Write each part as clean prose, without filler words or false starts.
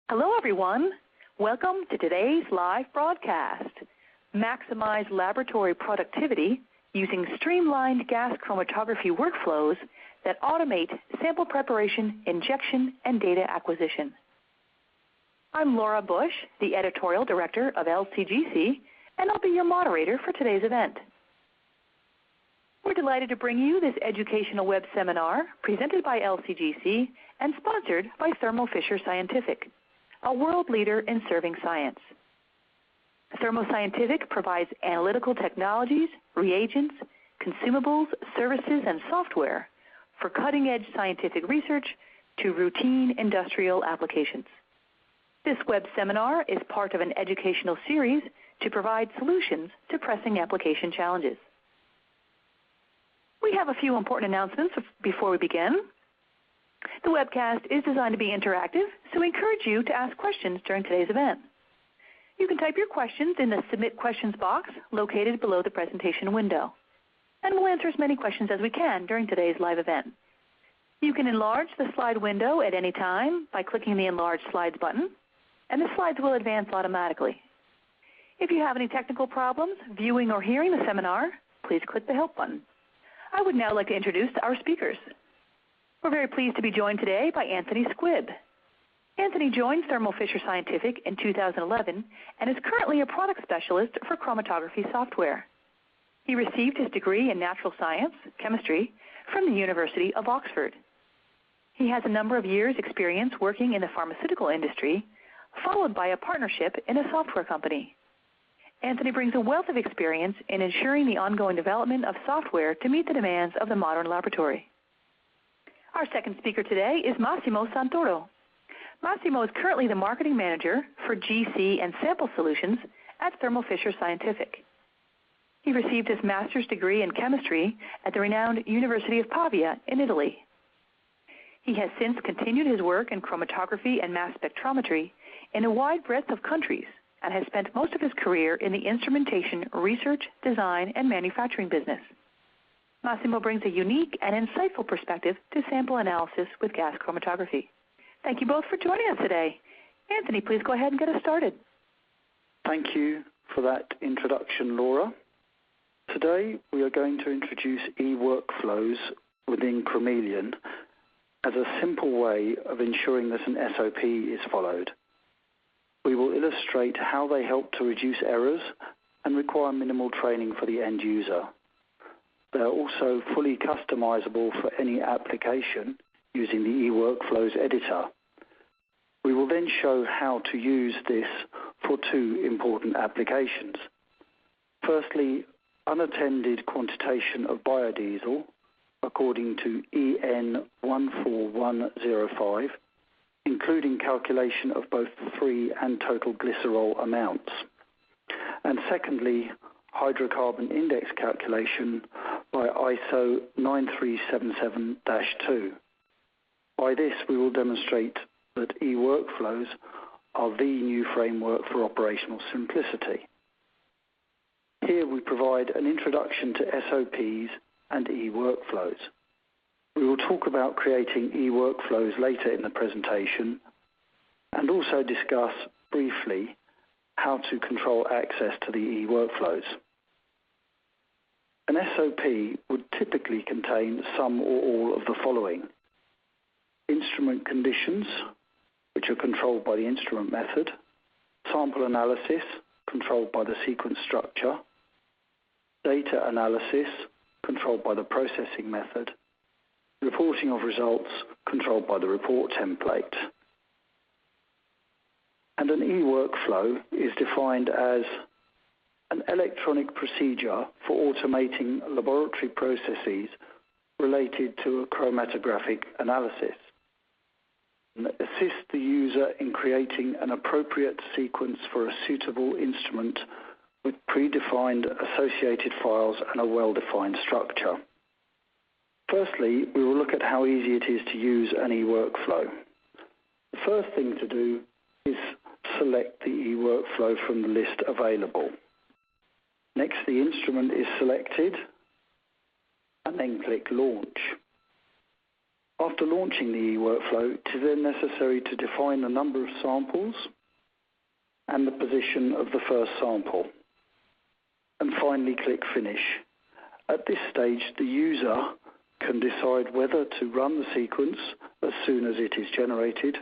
Hello, everyone. Welcome to today's live broadcast. Maximize laboratory productivity using streamlined gas chromatography workflows that automate sample preparation, injection, and data acquisition. I'm Laura Bush, the Editorial Director of LCGC, and I'll be your moderator for today's event. We're delighted to bring you this educational web seminar presented by LCGC and sponsored by Thermo Fisher Scientific, a world leader in serving science. Thermo Scientific provides analytical technologies, reagents, consumables, services, and software for cutting-edge scientific research to routine industrial applications. This web seminar is part of an educational series to provide solutions to pressing application challenges. We have a few important announcements before we begin. The webcast is designed to be interactive, so we encourage you to ask questions during today's event. You can type your questions in the Submit Questions box located below the presentation window, and we'll answer as many questions as we can during today's live event. You can enlarge the slide window at any time by clicking the Enlarge Slides button, and the slides will advance automatically. If you have any technical problems viewing or hearing the seminar, please click the Help button. I would now like to introduce our speakers. We're very pleased to be joined today by Anthony Squibb. Anthony joined Thermo Fisher Scientific in 2011 and is currently a product specialist for chromatography software. He received his degree in natural science, chemistry, from the University of Oxford. He has a number of years' experience working in the pharmaceutical industry, followed by a partnership in a software company. Anthony brings a wealth of experience in ensuring the ongoing development of software to meet the demands of the modern laboratory. Our second speaker today is Massimo Santoro. Massimo is currently the Marketing Manager for GC and Sample Solutions at Thermo Fisher Scientific. He received his master's degree in chemistry at the renowned University of Pavia in Italy. He has since continued his work in chromatography and mass spectrometry in a wide breadth of countries and has spent most of his career in the instrumentation, research, design, and manufacturing business. Massimo brings a unique and insightful perspective to sample analysis with gas chromatography. Thank you both for joining us today. Anthony, please go ahead and get us started. Thank you for that introduction, Laura. Today we are going to introduce e-workflows within Chromeleon as a simple way of ensuring that an SOP is followed. We will illustrate how they help to reduce errors and require minimal training for the end user. They are also fully customizable for any application using the eWorkflows editor. We will then show how to use this for two important applications. Firstly, unattended quantitation of biodiesel according to EN 14105, including calculation of both free and total glycerol amounts. And secondly, hydrocarbon index calculation by ISO 9377-2. By this, we will demonstrate that e-workflows are the new framework for operational simplicity. Here we provide an introduction to SOPs and e-workflows. We will talk about creating e-workflows later in the presentation and also discuss briefly how to control access to the e-workflows. An SOP would typically contain some or all of the following: instrument conditions, which are controlled by the instrument method; sample analysis, controlled by the sequence structure; data analysis, controlled by the processing method; reporting of results, controlled by the report template. And an e-workflow is defined as an electronic procedure for automating laboratory processes related to a chromatographic analysis, and assist the user in creating an appropriate sequence for a suitable instrument with predefined associated files and a well-defined structure. Firstly, we will look at how easy it is to use an e-workflow. The first thing to do is select the e-workflow from the list available. Next, the instrument is selected, and then click Launch. After launching the e-workflow, it is then necessary to define the number of samples and the position of the first sample, and finally click Finish. At this stage, the user can decide whether to run the sequence as soon as it is generated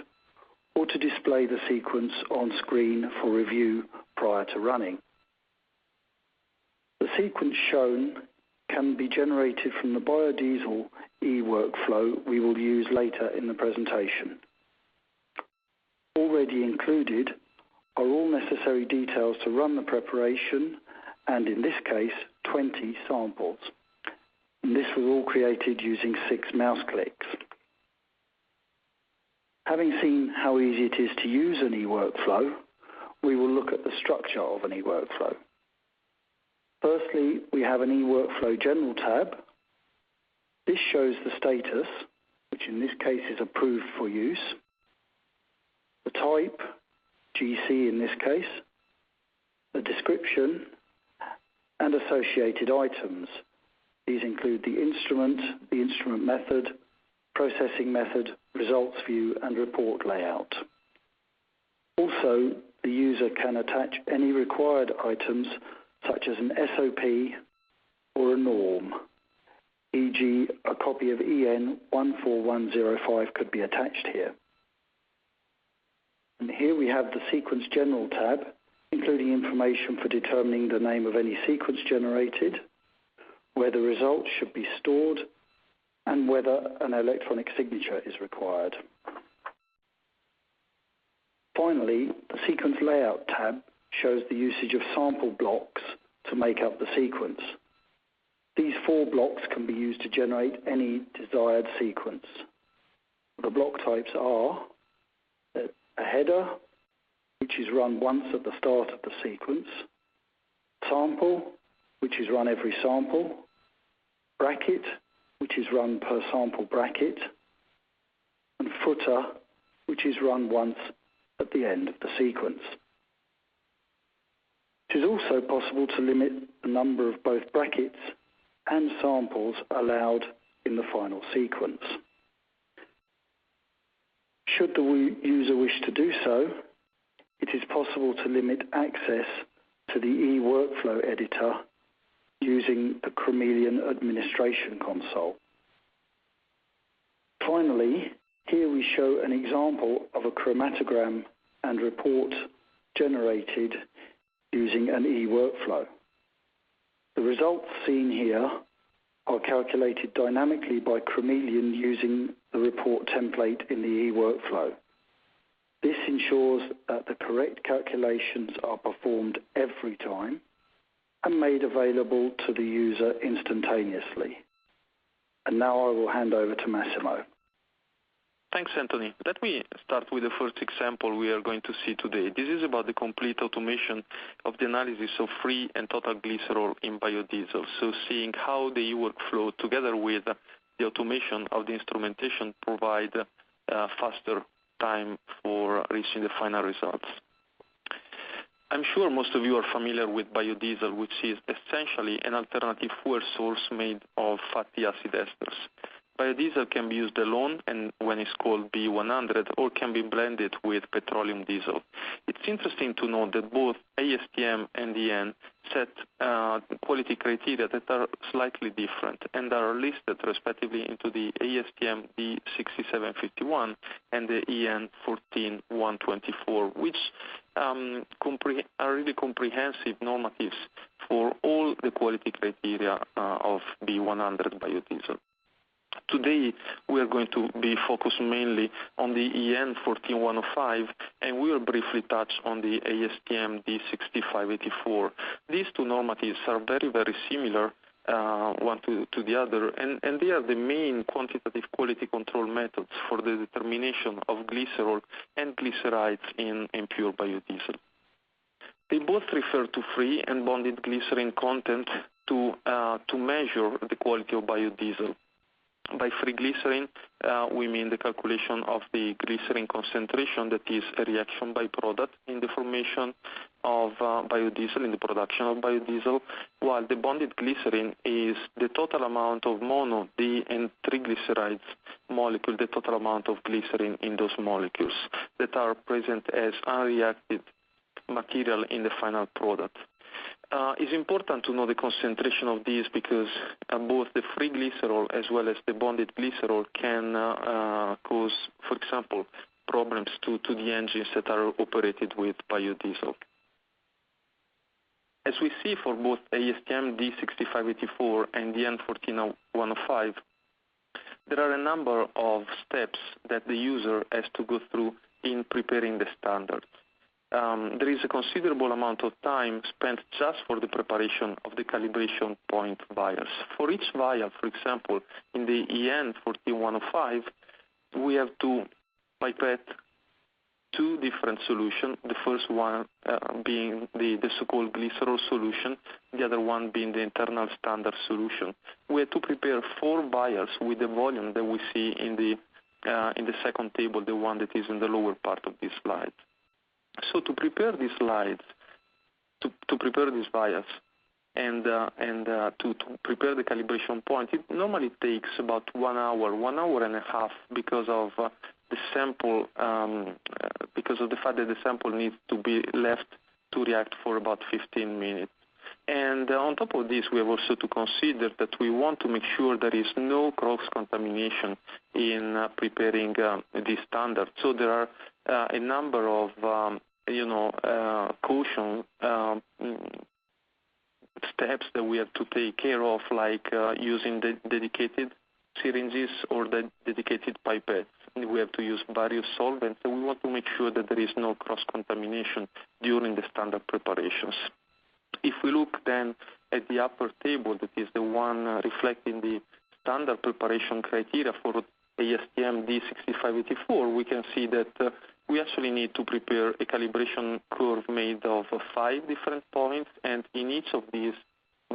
or to display the sequence on screen for review prior to running. The sequence shown can be generated from the Biodiesel e-workflow we will use later in the presentation. Already included are all necessary details to run the preparation, and in this case 20 samples. And this was all created using 6 mouse clicks. Having seen how easy it is to use an e-workflow, we will look at the structure of an e-workflow. Firstly, we have an e-workflow general tab. This shows the status, which in this case is approved for use, the type, GC in this case, the description, and associated items. These include the instrument method, processing method, results view, and report layout. Also, the user can attach any required items such as an SOP or a norm, e.g. a copy of EN 14105 could be attached here. And here we have the Sequence General tab, including information for determining the name of any sequence generated, where the results should be stored, and whether an electronic signature is required. Finally, the Sequence Layout tab shows the usage of sample blocks to make up the sequence. These 4 blocks can be used to generate any desired sequence. The block types are a header, which is run once at the start of the sequence, sample, which is run every sample, bracket, which is run per sample bracket, and footer, which is run once at the end of the sequence. It is also possible to limit the number of both brackets and samples allowed in the final sequence. Should the user wish to do so, it is possible to limit access to the e-workflow editor using the Chromelion administration console. Finally, here we show an example of a chromatogram and report generated using an e-workflow. The results seen here are calculated dynamically by Chromelion using the report template in the e-workflow. This ensures that the correct calculations are performed every time and made available to the user instantaneously. And now I will hand over to Massimo. Thanks, Anthony. Let me start with the first example we are going to see today. This is about the complete automation of the analysis of free and total glycerol in biodiesel. So seeing how the e-workflow together with the automation of the instrumentation provide faster time for reaching the final results. I'm sure most of you are familiar with biodiesel, which is essentially an alternative fuel source made of fatty acid esters. Biodiesel can be used alone and when it's called B100 or can be blended with petroleum diesel. It's interesting to note that both ASTM and EN set quality criteria that are slightly different and are listed respectively into the ASTM D6751 and the EN 14124, which are really comprehensive normatives for all the quality criteria of B100 biodiesel. Today, we are going to be focused mainly on the EN 14105, and we will briefly touch on the ASTM D6584. These two normatives are very, very similar one to the other, and they are the main quantitative quality control methods for the determination of glycerol and glycerides in pure biodiesel. They both refer to free and bonded glycerin content to measure the quality of biodiesel. By free glycerin, we mean the calculation of the glycerin concentration that is a reaction byproduct in the formation of biodiesel, in the production of biodiesel, while the bonded glycerin is the total amount of mono, D, and triglycerides molecule, the total amount of glycerin in those molecules that are present as unreacted material in the final product. It's important to know the concentration of these because both the free glycerol as well as the bonded glycerol can cause, for example, problems to the engines that are operated with biodiesel. As we see for both ASTM D6584 and the N14105, there are a number of steps that the user has to go through in preparing the standards. There is a considerable amount of time spent just for the preparation of the calibration point vials. For each vial, for example, in the EN14105, we have to pipette two different solutions, the first one being the so-called glycerol solution, the other one being the internal standard solution. We have to prepare 4 vials with the volume that we see in the second table, the one that is in the lower part of this slide. So to prepare these slides, to prepare these vials, and to prepare the calibration point, it normally takes about 1 hour and a half, because of the sample, because of the fact that the sample needs to be left to react for about 15 minutes. And on top of this, we have also to consider that we want to make sure there is no cross-contamination in preparing this standard. So there are a number of caution steps that we have to take care of, like using the dedicated syringes or the dedicated pipettes. We have to use various solvents, and we want to make sure that there is no cross-contamination during the standard preparations. If we look then at the upper table, that is the one reflecting the standard preparation criteria for ASTM D6584, we can see that we actually need to prepare a calibration curve made of 5 different points, and in each of these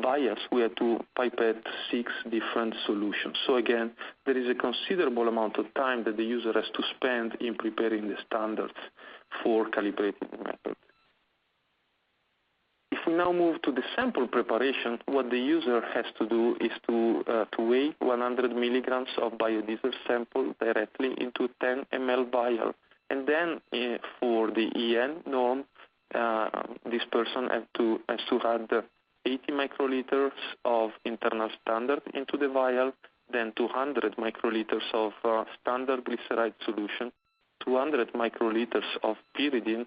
vials we have to pipette 6 different solutions. So again, there is a considerable amount of time that the user has to spend in preparing the standards for calibrating the method. If we now move to the sample preparation, what the user has to do is to weigh 100 milligrams of biodiesel sample directly into 10 ml vial. And then for the EN norm, this person has to add 80 microliters of internal standard into the vial, then 200 microliters of standard glyceride solution, 200 microliters of pyridine,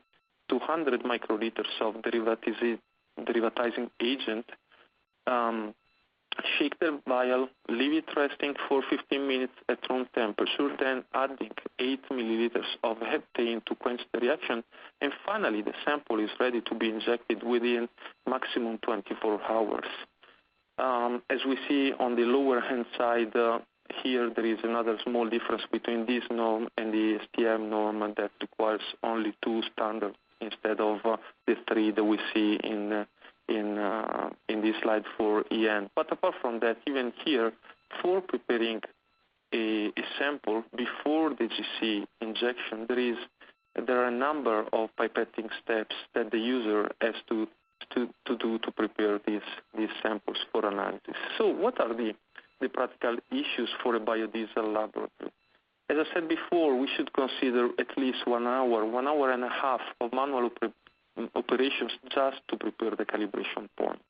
200 microliters of derivatizing agent, shake the vial, leave it resting for 15 minutes at room temperature, then adding 8 milliliters of heptane to quench the reaction, and finally the sample is ready to be injected within maximum 24 hours. As we see on the lower hand side, here there is another small difference between this norm and the ASTM norm, that requires only 2 standards instead of the 3 that we see in this slide for EN. But apart from that, even here, for preparing a sample before the GC injection, there are a number of pipetting steps that the user has to do to prepare these samples for analysis. So what are the practical issues for a biodiesel laboratory? As I said before, we should consider at least 1 hour and a half of manual operations just to prepare the calibration point.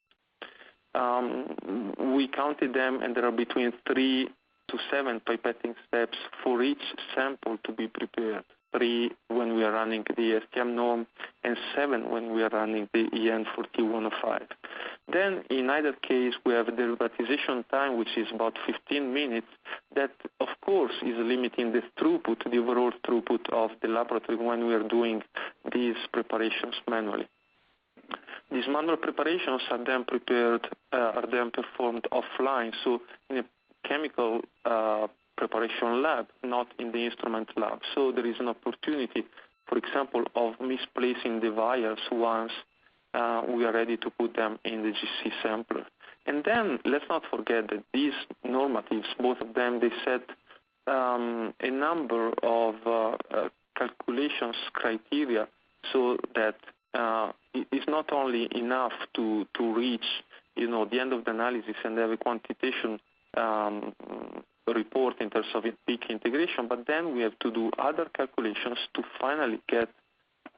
We counted them, and there are between 3 to 7 pipetting steps for each sample to be prepared. 3 when we are running the ASTM norm, and 7 when we are running the EN14105. Then in either case we have a derivatization time which is about 15 minutes. That of course is limiting the throughput, the overall throughput of the laboratory when we are doing these preparations manually. These manual preparations are then performed offline, so in a chemical preparation lab, not in the instrument lab. So there is an opportunity, for example, of misplacing the vials once we are ready to put them in the GC sampler. And then let's not forget that these normatives, both of them, they set a number of calculations criteria so that is not only enough to reach, the end of the analysis and have a quantitation report in terms of peak integration, but then we have to do other calculations to finally get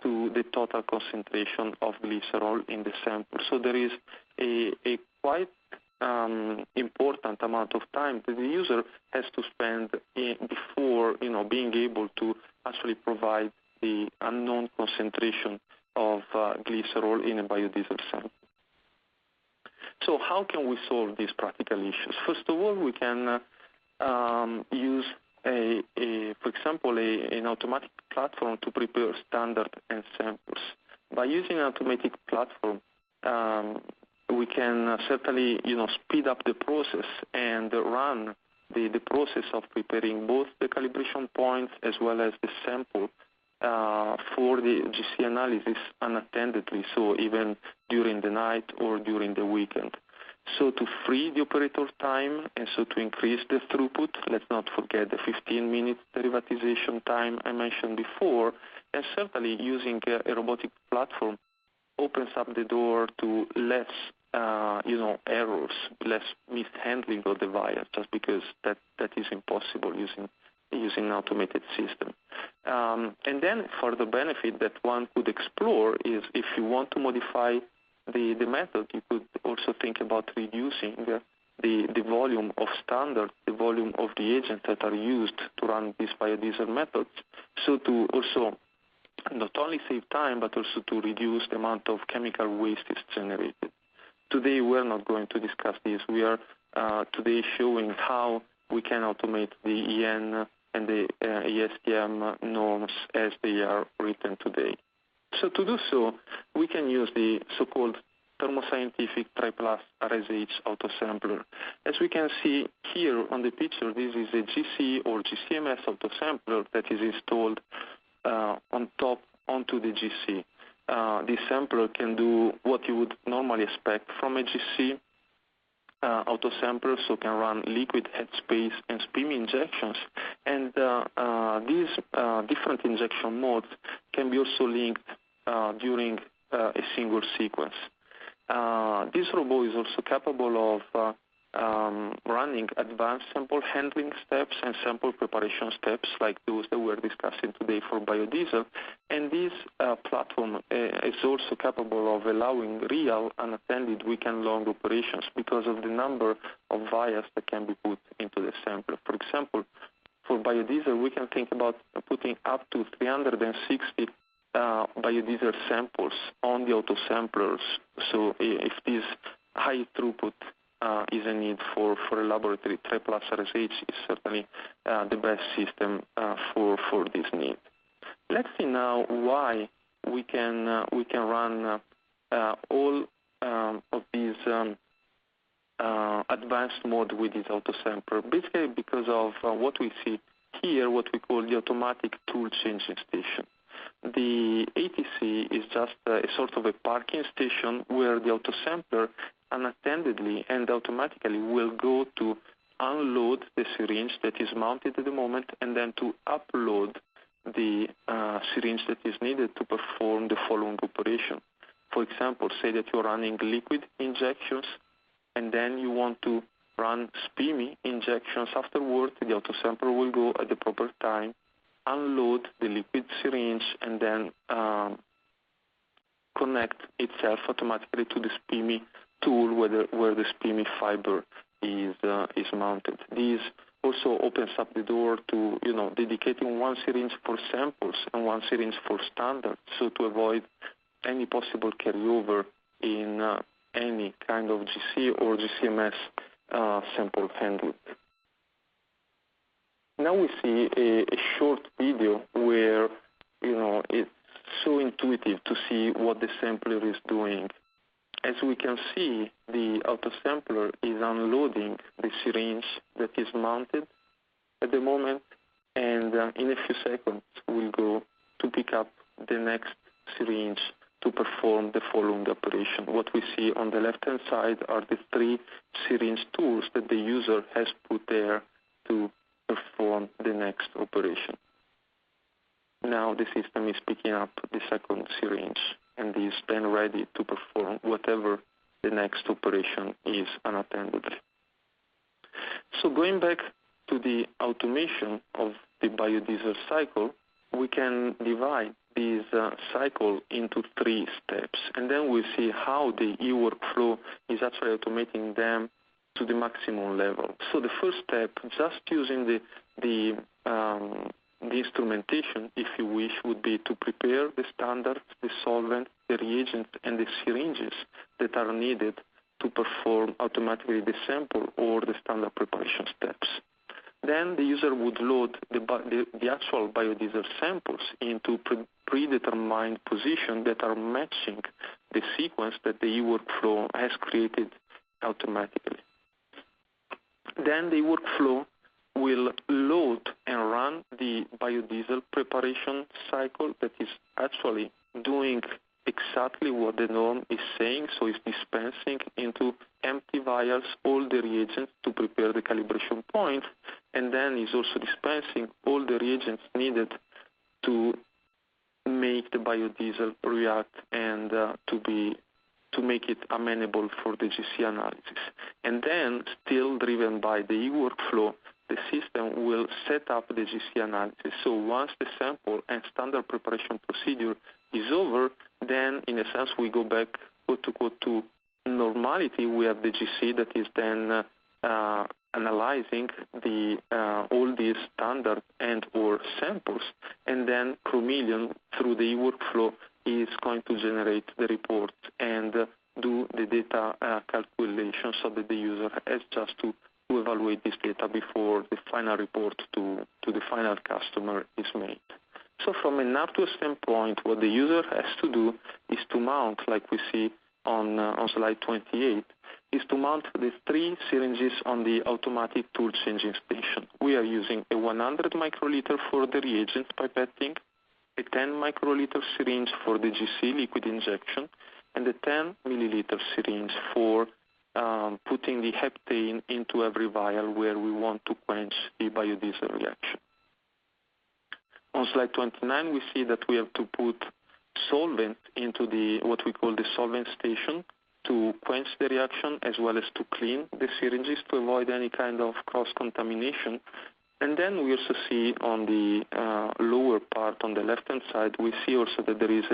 to the total concentration of glycerol in the sample. So there is a quite important amount of time that the user has to spend before being able to actually provide the unknown concentration of glycerol in a biodiesel sample. So how can we solve these practical issues? First of all, we can use for example, an automatic platform to prepare standard and samples. By using an automatic platform, we can certainly, speed up the process and run the process of preparing both the calibration points as well as the sample for the GC analysis unattendedly, so even during the night or during the weekend. So to free the operator time and so to increase the throughput, let's not forget the 15-minute derivatization time I mentioned before, and certainly using a robotic platform opens up the door to less, errors, less mishandling of the vial, just because that is impossible using an automated system. And then further benefit that one could explore is if you want to modify the method, you could also think about reducing the volume of standard, the volume of reagents that are used to run these biodiesel methods, so to also not only save time, but also to reduce the amount of chemical waste is generated. Today, we're not going to discuss this. We are today showing how we can automate the EN and the ASTM norms as they are written today. So to do so, we can use the so-called thermoscientific Tri-Plus RSH autosampler. As we can see here on the picture, this is a GC or GCMS autosampler that is installed on top onto the GC. This sampler can do what you would normally expect from a GC autosampler, so can run liquid headspace and SPIMI injections. And these different injection modes can be also linked during a single sequence. This robot is also capable of running advanced sample handling steps and sample preparation steps like those that we're discussing today for biodiesel. And this platform is also capable of allowing real unattended weekend-long operations because of the number of vials that can be put into the sample. For example, for biodiesel, we can think about putting up to 360 biodiesel samples on the autosamplers. So if this high throughput is a need for a laboratory, Tri-Plus RSH is certainly the best system for this need. Let's see now why we can run all of these advanced mode with this autosampler. Basically because of what we see here, what we call the automatic tool changing station. The ATC is just a sort of a parking station where the autosampler unattendedly and automatically will go to unload the syringe that is mounted at the moment and then to upload the syringe that is needed to perform the following operation. For example, say that you're running liquid injections and then you want to run SPIMI injections afterward. The autosampler will go at the proper time, unload the liquid syringe, and then connect itself automatically to the SPIMI tool where the SPIMI fiber is mounted. This also opens up the door to dedicating one syringe for samples and one syringe for standard, so to avoid any possible carryover in any kind of GC or GCMS sample handling. Now we see a short video where it's so intuitive to see what the sampler is doing. As we can see, the autosampler is unloading the syringe that is mounted at the moment, and in a few seconds we'll go to pick up the next syringe to perform the following operation. What we see on the left-hand side are the 3 syringe tools that the user has put there to perform the next operation. Now the system is picking up the second syringe. and is then ready to perform whatever the next operation is unattendedly. So going back to the automation of the biodiesel cycle, we can divide this cycle into 3 steps, and then we'll see how the e-workflow is actually automating them to the maximum level. So the first step, just using the instrumentation, if you wish, would be to prepare the standards, the solvent, the reagents, and the syringes that are needed to perform automatically the sample or the standard preparation steps. Then the user would load the actual biodiesel samples into predetermined positions that are matching the sequence that the e-workflow has created automatically. Then the workflow will load and run the biodiesel preparation cycle that is actually doing exactly what the norm is saying, so it's dispensing into empty vials all the reagents to prepare the calibration point, and then is also dispensing all the reagents needed to make the biodiesel react and to make it amenable for the GC analysis. And then, still driven by the e-workflow, the system will set up the GC analysis. So once the sample and standard preparation procedure is over, then in a sense we go back, quote to quote, to normality. We have the GC that is then analyzing all these standard and or samples, and then Chromeleon through the e-workflow is going to generate the report and do the data calculation so that the user has just to evaluate this data before the final report to the final customer is made. So from an hardware standpoint, what the user has to do is to mount, like we see on slide 28, is to mount the 3 syringes on the automatic tool changing station. We are using a 100 microliter for the reagent pipetting, a 10 microliter syringe for the GC liquid injection, and a 10 milliliter syringe for putting the heptane into every vial where we want to quench the biodiesel reaction. On slide 29, we see that we have to put solvent into what we call the Solvent Station to quench the reaction, as well as to clean the syringes to avoid any kind of cross-contamination. And then we also see on the lower part on the left-hand side, we see also that there is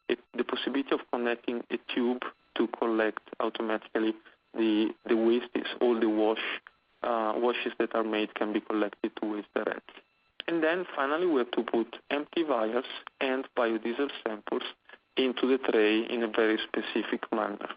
the possibility of connecting a tube to collect automatically the wastes. All the washes that are made can be collected to waste directly. And then finally we have to put empty vials and biodiesel samples into the tray in a very specific manner.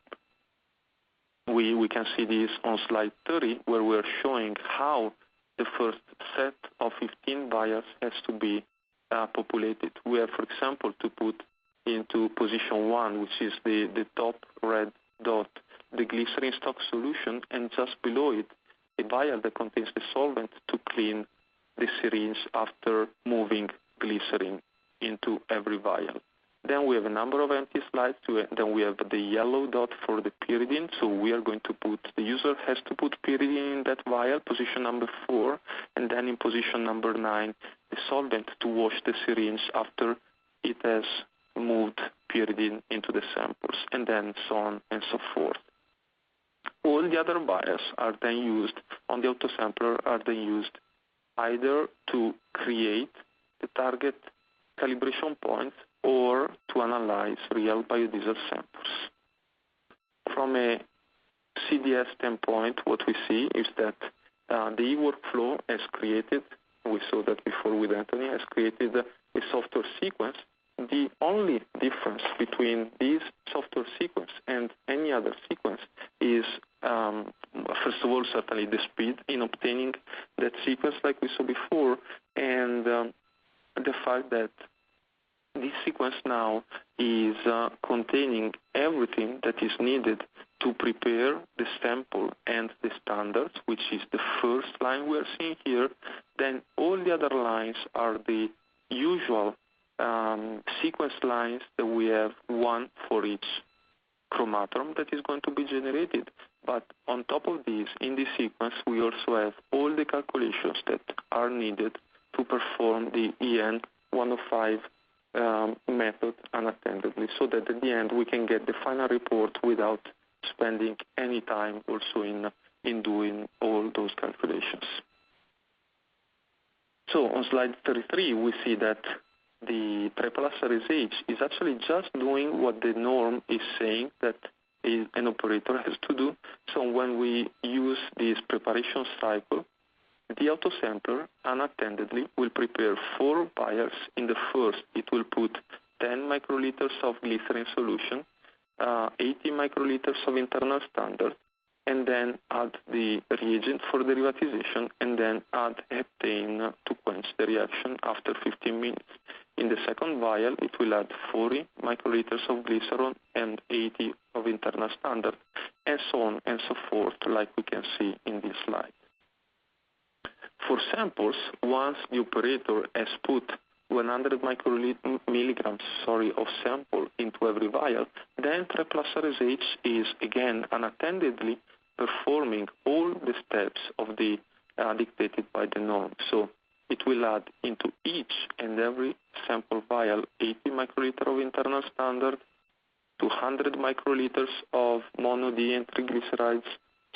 We can see this on slide 30, where we're showing how the first set of 15 vials has to be populated. We have, for example, to put into position 1, which is the top red dot, the glycerin stock solution, and just below it, a vial that contains the solvent to clean the syringe after moving glycerin into every vial. Then we have a number of empty slides. Then we have the yellow dot for the pyridine. So we are going to the user has to put pyridine in that vial, position number 4, and then in position number 9, the solvent to wash the syringe after it has moved pyridine into the samples, and then so on and so forth. All the other vials are then used on the autosampler, are then used either to create the target calibration points or to analyze real biodiesel samples. From a CDS standpoint, what we see is that the e-workflow has created, we saw that before with Anthony, has created a software sequence. The only difference between this software sequence and any other sequence is, first of all, certainly the speed in obtaining that sequence like we saw before, and the fact that this sequence now is containing everything that is needed to prepare the sample and the standards, which is the first line we are seeing here. Then all the other lines are the usual sequence lines that we have, one for each chromatograph that is going to be generated. But on top of this, in this sequence, we also have all the calculations that are needed to perform the EN 105 method unattendedly, so that at the end we can get the final report without spending any time also in doing all those calculations. So on slide 33, we see that the triple SRSH is actually just doing what the norm is saying that an operator has to do. So when we use this preparation cycle, the autosampler unattendedly will prepare 4 vials. In the first, it will put 10 microliters of glycerin solution, 80 microliters of internal standard, and then add the reagent for derivatization, and then add heptane to quench the reaction after 15 minutes. In the second vial, it will add 40 microliters of glycerin and 80 of internal standard, and so on and so forth, like we can see in this slide. For samples, once the operator has put 100 milligrams of sample into every vial, then triple SRSH is again unattendedly performing all the steps of the dictated by the norm. So it will add into each and every sample vial 80 microliters of internal standard, 200 microliters of mono-D and triglycerides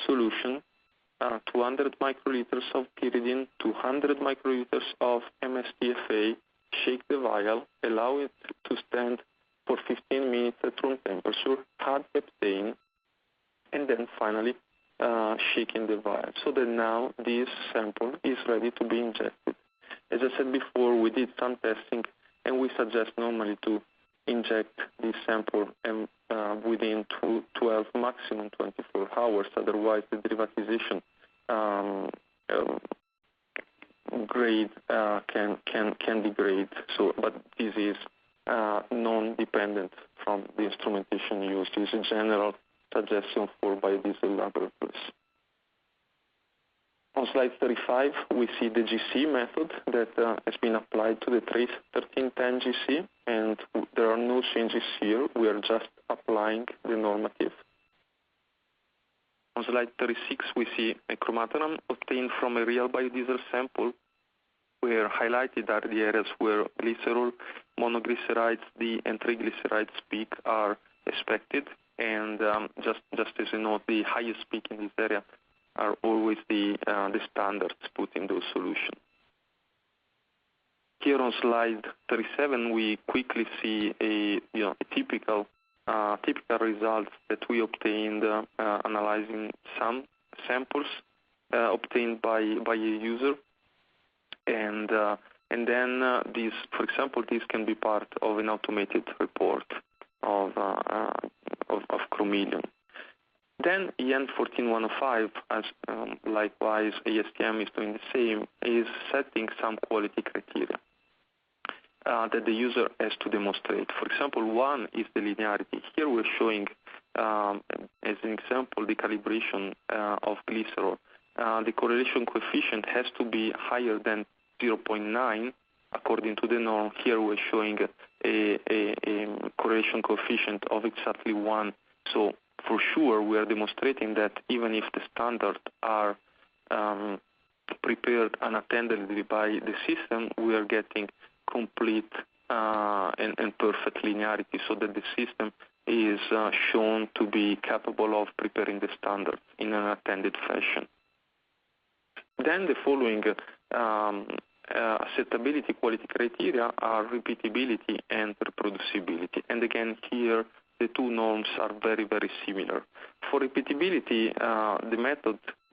solution, 200 microliters of pyridine, 200 microliters of MSTFA, shake the vial, allow it to stand for 15 minutes at room temperature, add heptane, and then finally shaking the vial, so that now this sample is ready to be injected. As I said before, we did some testing, and we suggest normally to inject this sample within 12, maximum 24 hours. Otherwise, the derivatization grade can degrade. So, but this is non-dependent from the instrumentation used. This is a general suggestion for biodiesel laboratories. On slide 35, we see the GC method that has been applied to the trace 1310 GC, and there are no changes here. We are just applying the normative. On slide 36, we see a chromatogram obtained from a real biodiesel sample, where highlighted are the areas where glycerol, monoglycerides, D, and triglycerides peak are expected. And just as you know, the highest peak in this area are always the standards put in those solutions. Here on slide 37, we quickly see a typical results that we obtained analyzing some samples obtained by a user, and then these, for example, this can be part of an automated report of Chromelion. Then EN 14105, as likewise ASTM is doing the same, is setting some quality criteria that the user has to demonstrate. For example, one is the linearity. Here we're showing, as an example, the calibration of glycerol. The correlation coefficient has to be higher than 0.9 according to the norm. Here we're showing a correlation coefficient of exactly 1. So for sure we are demonstrating that even if the standards are prepared unattendedly by the system, we are getting complete and perfect linearity, so that the system is shown to be capable of preparing the standards in an attended fashion. Then the following acceptability quality criteria are repeatability and reproducibility. And again, here the two norms are very, very similar. For repeatability, the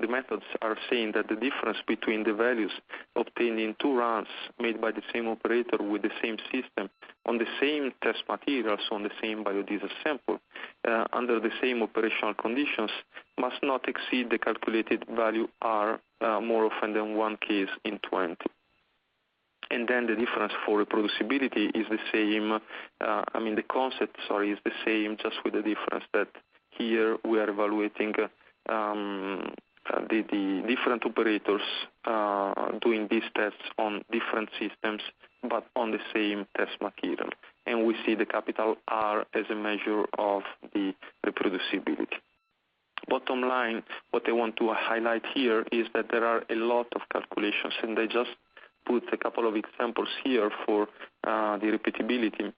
methods are saying that the difference between the values obtained in 2 runs made by the same operator with the same system on the same test materials, on the same biodiesel sample, under the same operational conditions, must not exceed the calculated value R more often than one case in 20. And then the difference for reproducibility is the same. The concept, is the same, just with the difference that here we are evaluating the different operators doing these tests on different systems, but on the same test material. And we see the capital R as a measure of the reproducibility. Bottom line, what I want to highlight here is that there are a lot of calculations, and I just put a couple of examples here for the repeatability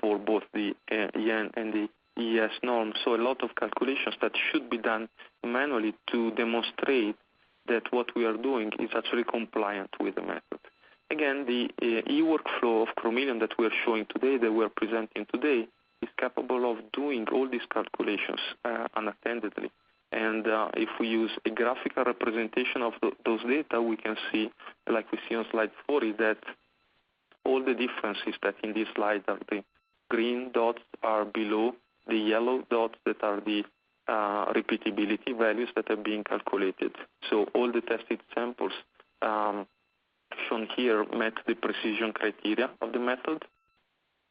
for both the EN and the ES norm. So a lot of calculations that should be done manually to demonstrate that what we are doing is actually compliant with the method. Again, the e-workflow of Chromeleon that we are showing today, that we are presenting today, is capable of doing all these calculations unattendedly. And if we use a graphical representation of those data, we can see, like we see on slide 40, that all the differences that in this slide are the green dots are below the yellow dots that are the repeatability values that are being calculated. So all the tested samples shown here met the precision criteria of the method,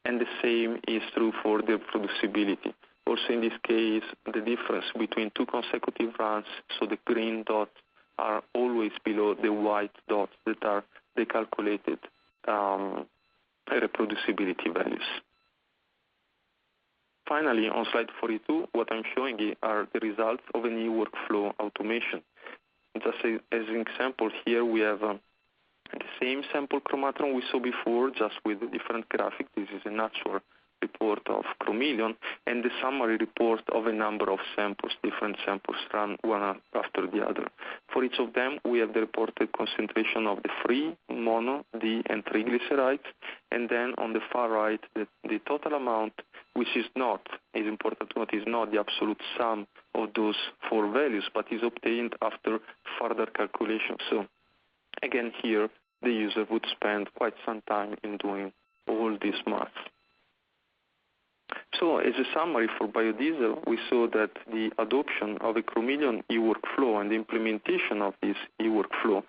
and the same is true for the reproducibility. Also in this case, the difference between two consecutive runs, so the green dots are always below the white dots that are the calculated reproducibility values. Finally, on slide 42, what I'm showing you are the results of an e-workflow automation. Just as an example, here we have the same sample chromatron we saw before, just with a different graphic. This is an actual report of Chromeleon, and the summary report of a number of samples, different samples run one after the other. For each of them, we have the reported concentration of the free, mono, D, and triglycerides, and then on the far right, the total amount, which is important to note, is not the absolute sum of those four values, but is obtained after further calculation. So again, here, the user would spend quite some time in doing all this math. So as a summary for biodiesel, we saw that the adoption of a Chromeleon e-workflow and the implementation of this e-workflow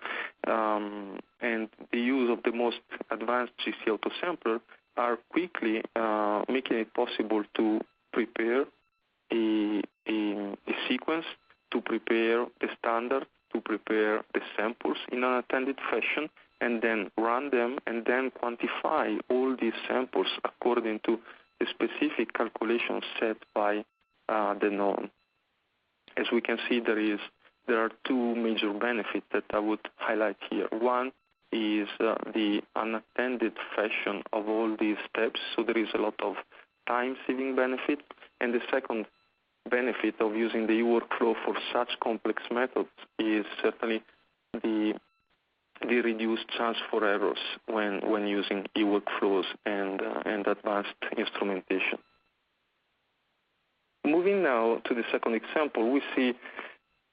and the use of the most advanced GC autosampler are quickly making it possible to prepare a sequence, to prepare the standard, to prepare the samples in an unattended fashion, and then run them and then quantify all these samples according to the specific calculation set by the norm. As we can see, there are two major benefits that I would highlight here. One is the unattended fashion of all these steps, so there is a lot of time-saving benefit. And the second benefit of using the e-workflow for such complex methods is certainly the reduced chance for errors when using e-workflows and advanced instrumentation. Moving now to the second example, we see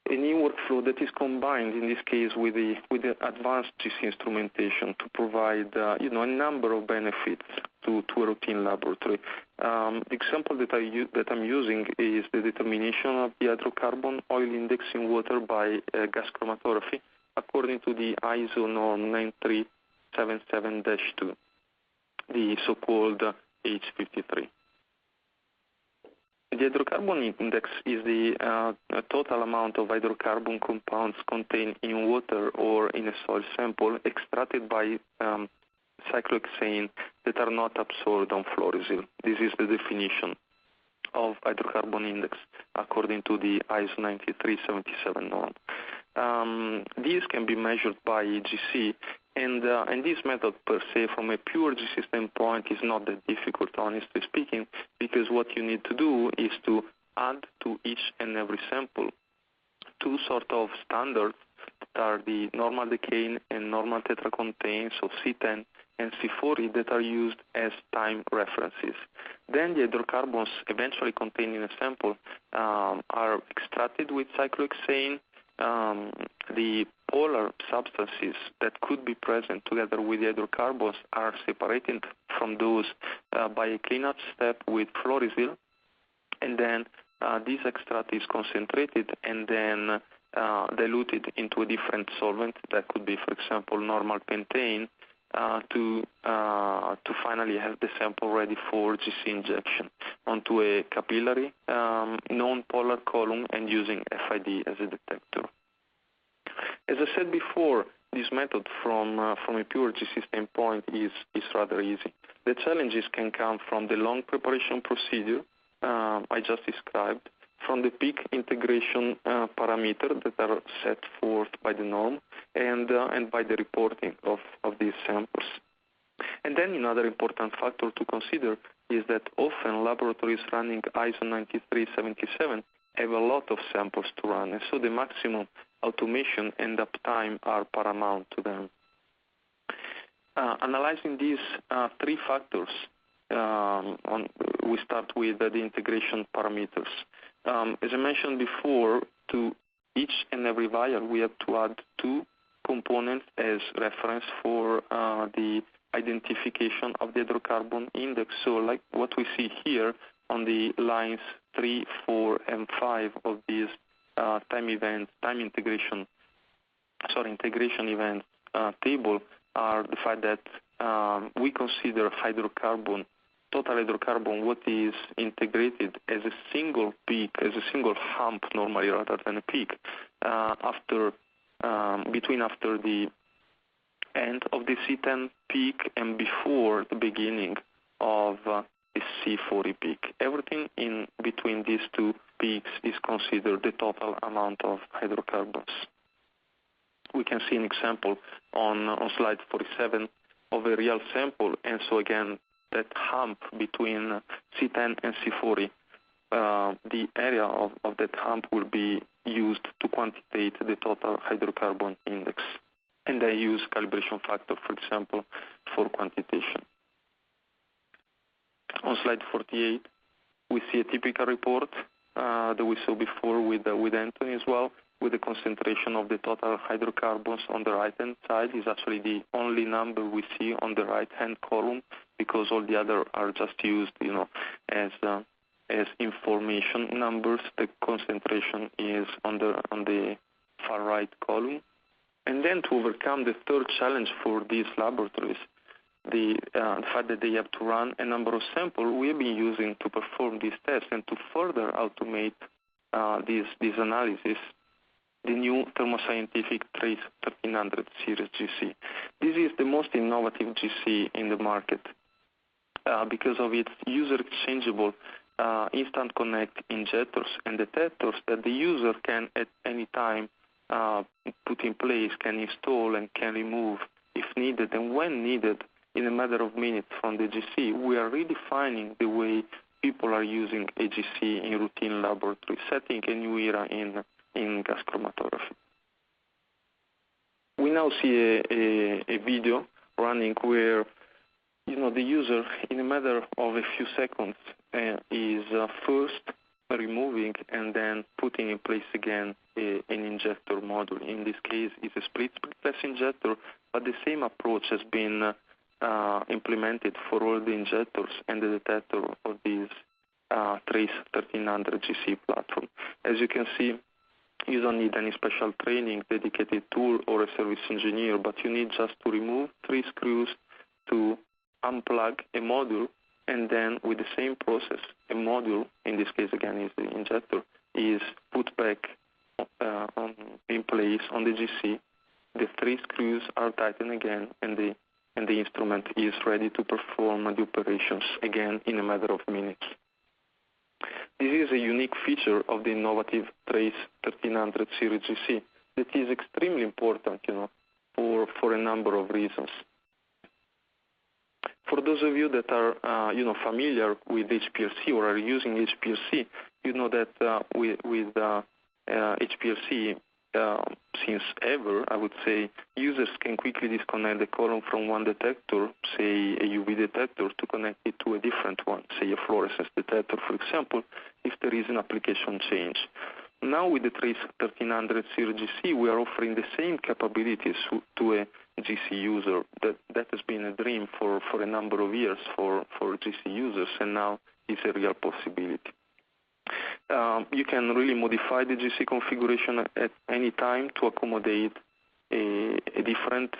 an e-workflow that is combined in this case with the advanced GC instrumentation to provide a number of benefits to a routine laboratory. The example that I'm using is the determination of the hydrocarbon oil index in water by gas chromatography according to the ISO norm 9377-2, the so-called H53. The hydrocarbon index is the total amount of hydrocarbon compounds contained in water or in a soil sample extracted by cyclohexane that are not absorbed on fluorosil. This is the definition of hydrocarbon index according to the ISO 9377 norm. These can be measured by GC, and this method per se from a pure GC standpoint is not that difficult, honestly speaking, because what you need to do is to add to each and every sample two sort of standards that are the normal decane and normal tetracontane, so C10 and C40, that are used as time references. Then the hydrocarbons eventually contained in a sample are extracted with cyclohexane. The polar substances that could be present together with the hydrocarbons are separated from those by a cleanup step with fluorosil, and then this extract is concentrated and then diluted into a different solvent that could be, for example, normal pentane, to finally have the sample ready for GC injection onto a capillary non-polar column and using FID as a detector. As I said before, this method from a pure GC standpoint is rather easy. The challenges can come from the long preparation procedure I just described, from the peak integration parameter that are set forth by the norm and by the reporting of these samples. And then another important factor to consider is that often laboratories running ISO 9377 have a lot of samples to run, and so the maximum automation and uptime are paramount to them. Analyzing these three factors, we start with the integration parameters. As I mentioned before, to each and every vial, we have to add two components as reference for the identification of the hydrocarbon index. So like what we see here on the lines 3, 4, and 5 of these integration event table are the fact that we consider hydrocarbon, total hydrocarbon, what is integrated as a single peak, as a single hump normally rather than a peak, after the end of the C10 peak and before the beginning of the C40 peak. Everything in between these two peaks is considered the total amount of hydrocarbons. We can see an example on slide 47 of a real sample, and so again, that hump between C10 and C40, the area of that hump will be used to quantitate the total hydrocarbon index. And I use calibration factor, for example, for quantitation. On slide 48, we see a typical report that we saw before with Anthony as well, with the concentration of the total hydrocarbons on the right-hand side is actually the only number we see on the right-hand column, because all the other are just used, as information numbers. The concentration is on the far right column. And then to overcome the third challenge for these laboratories, the fact that they have to run a number of samples, we have been using to perform these tests and to further automate these analysis, the new Thermo Scientific Trace 1300 series GC. This is the most innovative GC in the market because of its user-exchangeable instant connect injectors and detectors that the user can at any time put in place, can install and can remove if needed and when needed in a matter of minutes from the GC. We are redefining the way people are using a GC in routine laboratory, setting a new era in gas chromatography. We now see a video running where the user, in a matter of a few seconds, is first removing and then putting in place again an injector module. In this case, it's a split-press injector, but the same approach has been implemented for all the injectors and the detector of this Trace 1300 GC platform. As you can see, you don't need any special training, dedicated tool, or a service engineer, but you need just to remove 3 screws to unplug a module, and then with the same process, a module, in this case again is the injector, is put back in place on the GC. The 3 screws are tightened again, and the instrument is ready to perform the operations again in a matter of minutes. This is a unique feature of the innovative Trace 1300 series GC that is extremely important, for a number of reasons. For those of you that are, familiar with HPLC or are using HPLC, you know that with HPLC, since ever, I would say, users can quickly disconnect the column from one detector, say a UV detector, to connect it to a different one, say a fluorescence detector, for example, if there is an application change. Now with the Trace 1300 series GC, we are offering the same capabilities to a GC user. That has been a dream for a number of years for GC users, and now it's a real possibility. You can really modify the GC configuration at any time to accommodate a different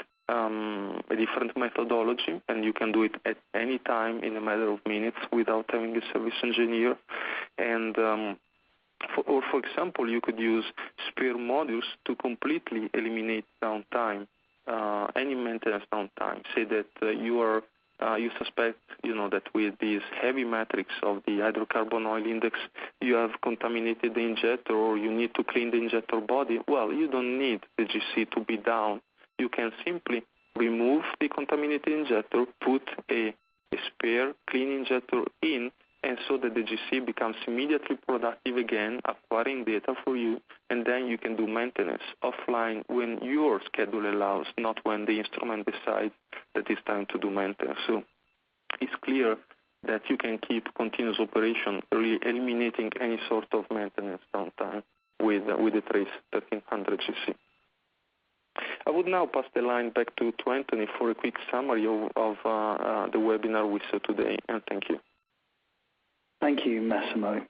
methodology, and you can do it at any time in a matter of minutes without having a service engineer. And for example, you could use spare modules to completely eliminate downtime, any maintenance downtime. Say that you are you suspect, that with this heavy matrix of the hydrocarbon oil index, you have contaminated the injector or you need to clean the injector body. Well, you don't need the GC to be down. You can simply remove the contaminated injector, put a spare clean injector in, and so that the GC becomes immediately productive again, acquiring data for you, and then you can do maintenance offline when your schedule allows, not when the instrument decides that it's time to do maintenance. So it's clear that you can keep continuous operation, really eliminating any sort of maintenance downtime with the Trace 1300 GC. I would now pass the line back to Anthony for a quick summary of the webinar we saw today, and thank you. Thank you, Massimo.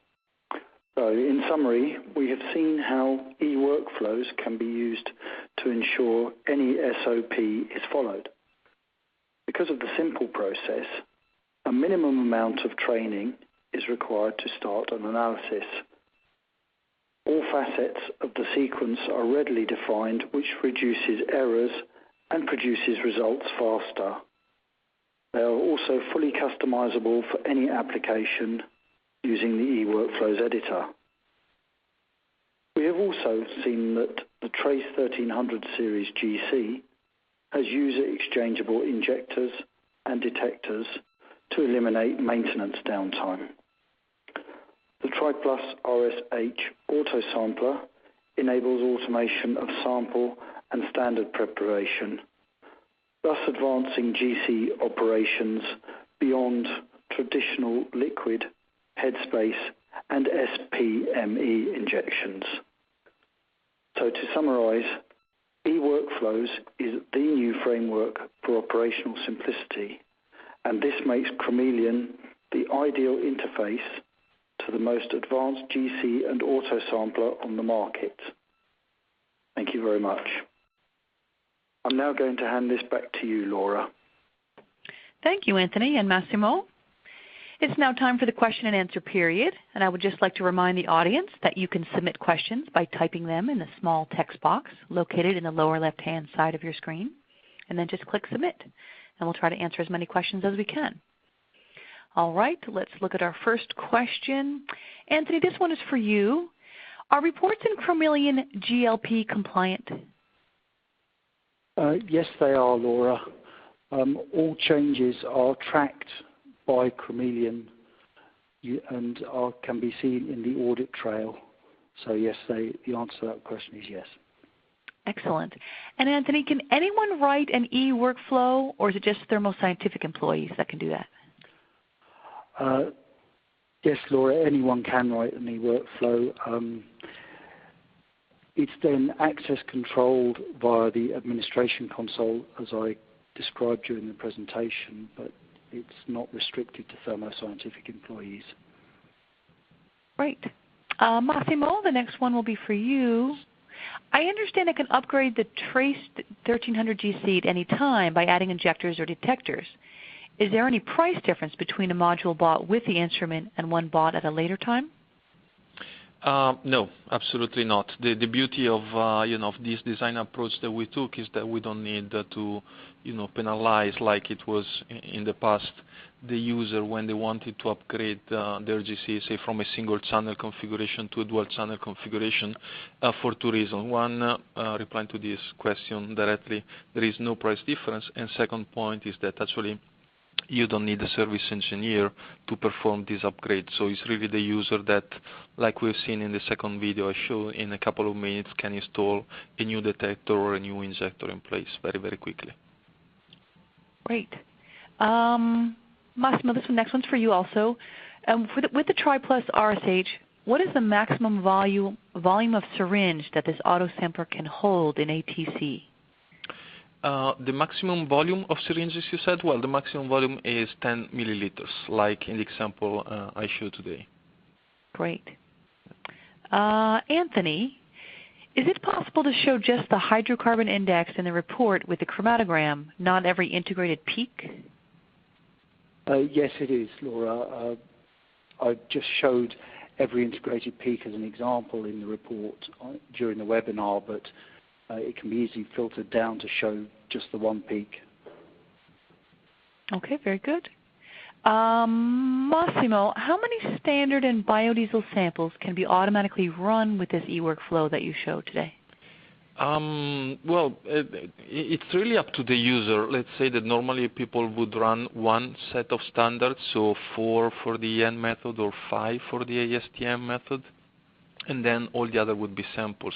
So, in summary, we have seen how e-workflows can be used to ensure any SOP is followed. Because of the simple process, a minimum amount of training is required to start an analysis. All facets of the sequence are readily defined, which reduces errors and produces results faster. They are also fully customizable for any application using the eWorkflows editor. We have also seen that the Trace 1300 series GC has user-exchangeable injectors and detectors to eliminate maintenance downtime. The TriPlus RSH autosampler enables automation of sample and standard preparation, thus advancing GC operations beyond traditional liquid, headspace, and SPME injections. So to summarize, eWorkflows is the new framework for operational simplicity, and this makes Chromeleon the ideal interface to the most advanced GC and autosampler on the market. Thank you very much. I'm now going to hand this back to you, Laura. Thank you, Anthony and Massimo. It's now time for the question and answer period, and I would just like to remind the audience that you can submit questions by typing them in the small text box located in the lower left-hand side of your screen, and then just click Submit, and we'll try to answer as many questions as we can. All right, let's look at our first question. Anthony, this one is for you. Are reports in Chromeleon GLP compliant? Yes, they are, Laura. All changes are tracked by Chromeleon and can be seen in the audit trail. So yes, the answer to that question is yes. Excellent. And Anthony, can anyone write an e-workflow, or is it just Thermo Scientific employees that can do that? Yes, Laura, anyone can write an e-workflow. It's then access controlled via the administration console, as I described during the presentation, but it's not restricted to Thermo Scientific employees. Great. Massimo, the next one will be for you. I understand I can upgrade the Trace 1300 GC at any time by adding injectors or detectors. Is there any price difference between a module bought with the instrument and one bought at a later time? No, absolutely not. The beauty of of this design approach that we took is that we don't need to penalize like it was in the past the user when they wanted to upgrade their GC, say from a single channel configuration to a dual channel configuration for two reasons. One, replying to this question directly, there is no price difference, and second point is that actually you don't need a service engineer to perform this upgrade. So it's really the user that, like we've seen in the second video I show, in a couple of minutes can install a new detector or a new injector in place very, very quickly. Great. Massimo, this next one's for you also. With the TriPlus RSH, what is the maximum volume of syringe that this autosampler can hold in ATC? The maximum volume of syringes, you said? Well, the maximum volume is 10 milliliters, like in the example I showed today. Great. Anthony, is it possible to show just the hydrocarbon index in the report with the chromatogram, not every integrated peak? Yes, it is, Laura. I just showed every integrated peak as an example in the report during the webinar, but it can be easily filtered down to show just the one peak. Okay, very good. Massimo, how many standard and biodiesel samples can be automatically run with this e-workflow that you showed today? Well, it's really up to the user. Let's say that normally people would run one set of standards, so 4 for the EN method or 5 for the ASTM method, and then all the other would be samples.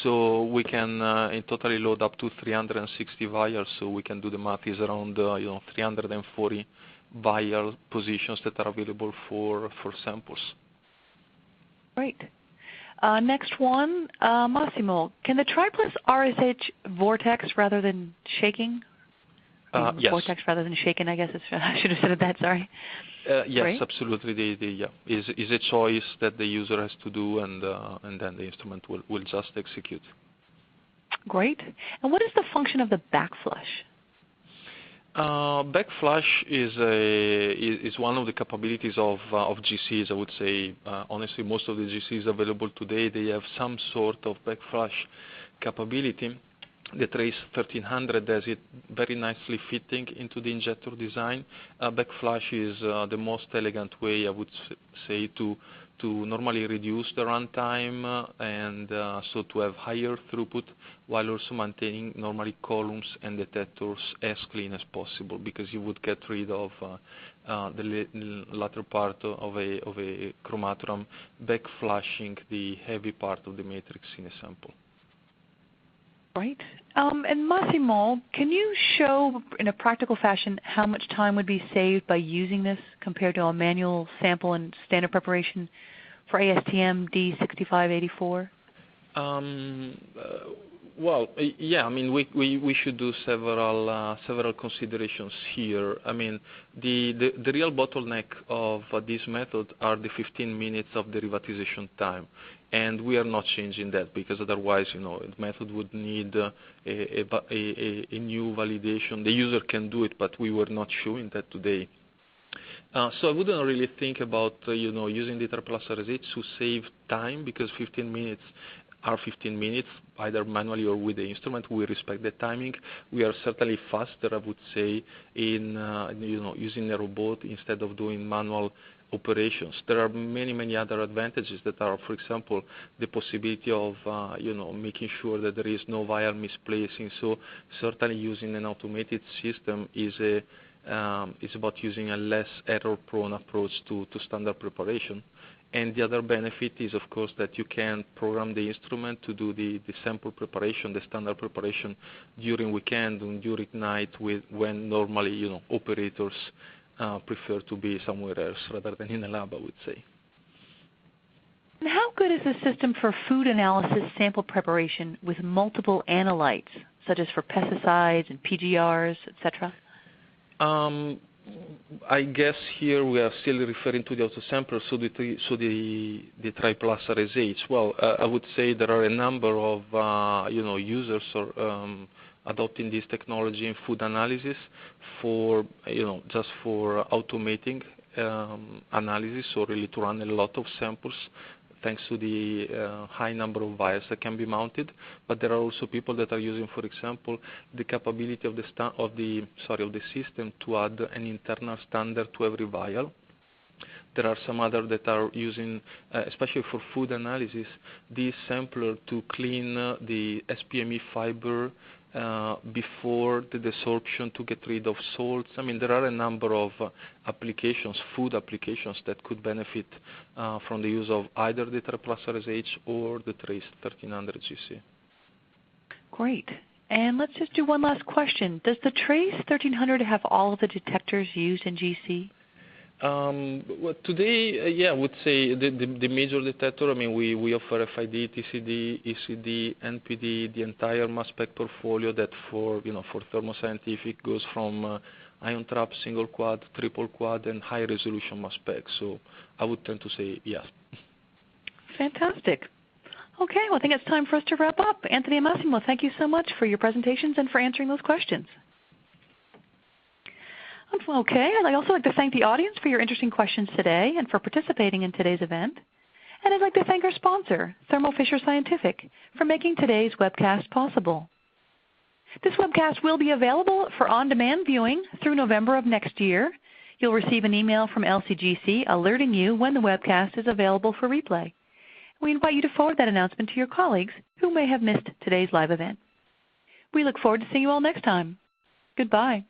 So we can in totally load up to 360 vials, so we can do the math is around 340 vial positions that are available for samples. Great. Next one, Massimo, can the Tri-Plus RSH vortex rather than shaking? Yes. Vortex rather than shaken, I guess. I should have said that, sorry. Yes, Great. absolutely. Is a choice that the user has to do, and then the instrument will just execute. Great. And what is the function of the backflush? Backflush is one of the capabilities of GCs. I would say, honestly, most of the GCs available today, they have some sort of backflush capability. The Trace 1300 has it very nicely fitting into the injector design. Backflush is the most elegant way, I would say, to normally reduce the runtime and so to have higher throughput while also maintaining normally columns and detectors as clean as possible, because you would get rid of the latter part of a chromatogram backflushing the heavy part of the matrix in a sample. Right. And Massimo, can you show in a practical fashion how much time would be saved by using this compared to a manual sample and standard preparation for ASTM D6584? Well, yeah. I mean, we should do several considerations here. I mean, the real bottleneck of this method are the 15 minutes of derivatization time. And we are not changing that, because otherwise, the method would need a new validation. The user can do it, but we were not showing that today. So I wouldn't really think about using the Tri-Plus RSH to save time, because 15 minutes are 15 minutes, either manually or with the instrument. We respect the timing. We are certainly faster, I would say, in using a robot instead of doing manual operations. There are many other advantages that are, for example, the possibility of making sure that there is no vial misplacing. So certainly using an automated system is about using a less error-prone approach to standard preparation. And the other benefit is, of course, that you can program the instrument to do the sample preparation, the standard preparation during weekend and during night, when normally operators prefer to be somewhere else rather than in a lab, I would say. And how good is the system for food analysis sample preparation with multiple analytes, such as for pesticides and PGRs, etc.? I guess here we are still referring to the autosampler, so the Tri-Plus RSH. Well, I would say there are a number of users adopting this technology in food analysis for just for automating analysis, or really to run a lot of samples, thanks to the high number of vials that can be mounted. But there are also people that are using, for example, the capability of the system to add an internal standard to every vial. There are some others that are using, especially for food analysis, this sampler to clean the SPME fiber before the desorption to get rid of salts. I mean, there are a number of applications, food applications, that could benefit from the use of either the Tri-Plus RSH or the Trace 1300 GC. Great. And let's just do one last question. Does the Trace 1300 have all of the detectors used in GC? Well, today, I would say the major detector. I mean, we offer FID, TCD, ECD, NPD, the entire mass spec portfolio that for Thermo Scientific goes from ion trap, single quad, triple quad, and high resolution mass spec. So I would tend to say yes. Fantastic. Okay, well, I think it's time for us to wrap up. Anthony and Massimo, thank you so much for your presentations and for answering those questions. Okay, I'd also like to thank the audience for your interesting questions today and for participating in today's event. And I'd like to thank our sponsor, Thermo Fisher Scientific, for making today's webcast possible. This webcast will be available for on-demand viewing through November of next year. You'll receive an email from LCGC alerting you when the webcast is available for replay. We invite you to forward that announcement to your colleagues who may have missed today's live event. We look forward to seeing you all next time. Goodbye.